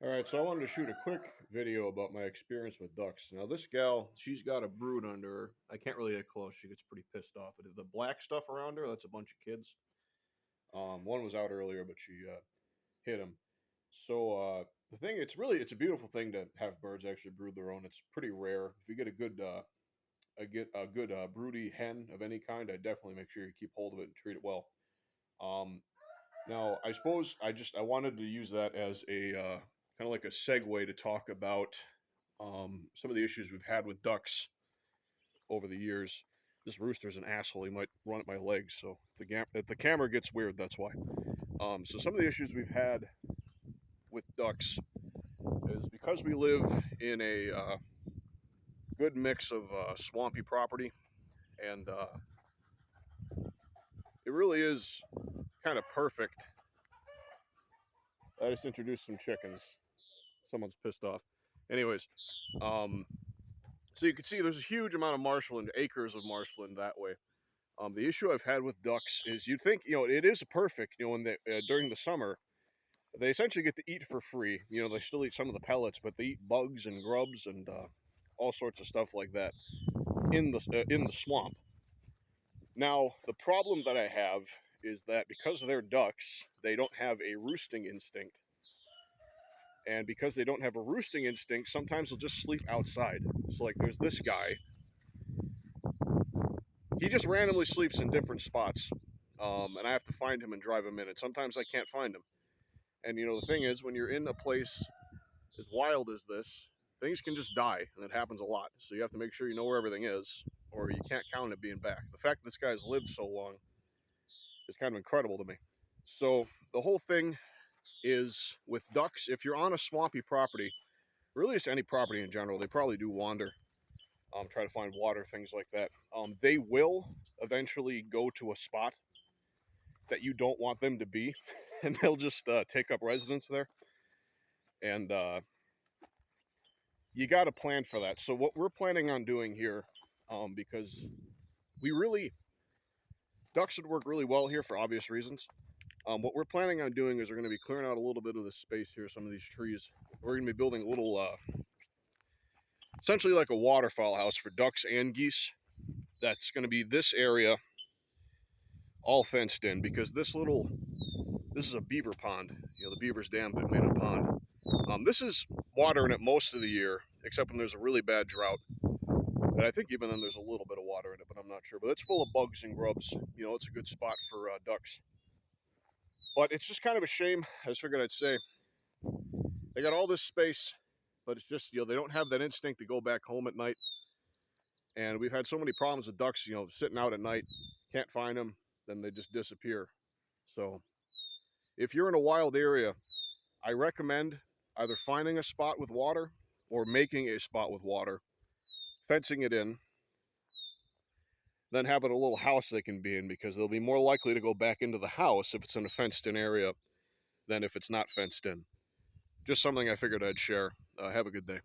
All right, so I wanted to shoot a quick video about my experience with ducks. Now, this gal, she's got a brood under her. I can't really get close; she gets pretty pissed off. But the black stuff around her, that's a bunch of kids. One was out earlier, but she hit him. So the thing, it's a beautiful thing to have birds actually brood their own. It's pretty rare. If you get a good broody hen of any kind, I definitely make sure you keep hold of it and treat it well. Um, Now, I suppose I wanted to use that as a kind of like a segue to talk about some of the issues we've had with ducks over the years. This rooster's an asshole. He might run at my legs, so if the camera gets weird, that's why. So some of the issues we've had with ducks is because we live in a good mix of swampy property, and it really is kind of perfect. I just introduced some chickens. Someone's pissed off. Anyways, um, so you can see there's a huge amount of marshland, acres of marshland that way. The issue I've had with ducks is you'd think, it is perfect, when during the summer, they essentially get to eat for free. They still eat some of the pellets, but they eat bugs and grubs and all sorts of stuff like that in the swamp. Now, the problem that I have is that because they're ducks, they don't have a roosting instinct. And because they don't have a roosting instinct, sometimes they'll just sleep outside. So, like, there's this guy. He just randomly sleeps in different spots, and I have to find him and drive him in. And sometimes I can't find him. And the thing is, when you're in a place as wild as this, things can just die, and it happens a lot. So you have to make sure you know where everything is, or you can't count on it being back. The fact that this guy's lived so long is kind of incredible to me. So the whole thing is with ducks, if you're on a swampy property, really just any property in general, they probably do wander, try to find water, things like that. They will eventually go to a spot that you don't want them to be, and they'll just take up residence there. And you got to plan for that. So what we're planning on doing here, because we really ducks would work really well here for obvious reasons. What we're planning on doing is we're going to be clearing out a little bit of this space here, some of these trees. We're going to be building a little, essentially like a waterfowl house for ducks and geese. That's going to be this area all fenced in because this is a beaver pond. The beavers dammed it, made a pond. This is water in it most of the year, except when there's a really bad drought. And I think even then there's a little bit of water in it, but I'm not sure. But it's full of bugs and grubs. It's a good spot for ducks. But it's just kind of a shame. I just figured I'd say they got all this space, but it's just they don't have that instinct to go back home at night. And we've had so many problems with ducks, sitting out at night, can't find them, then they just disappear. So if you're in a wild area, I recommend either finding a spot with water or making a spot with water, fencing it in, then having a little house they can be in because they'll be more likely to go back into the house if it's in a fenced in area than if it's not fenced in. Just something I figured I'd share. Have a good day.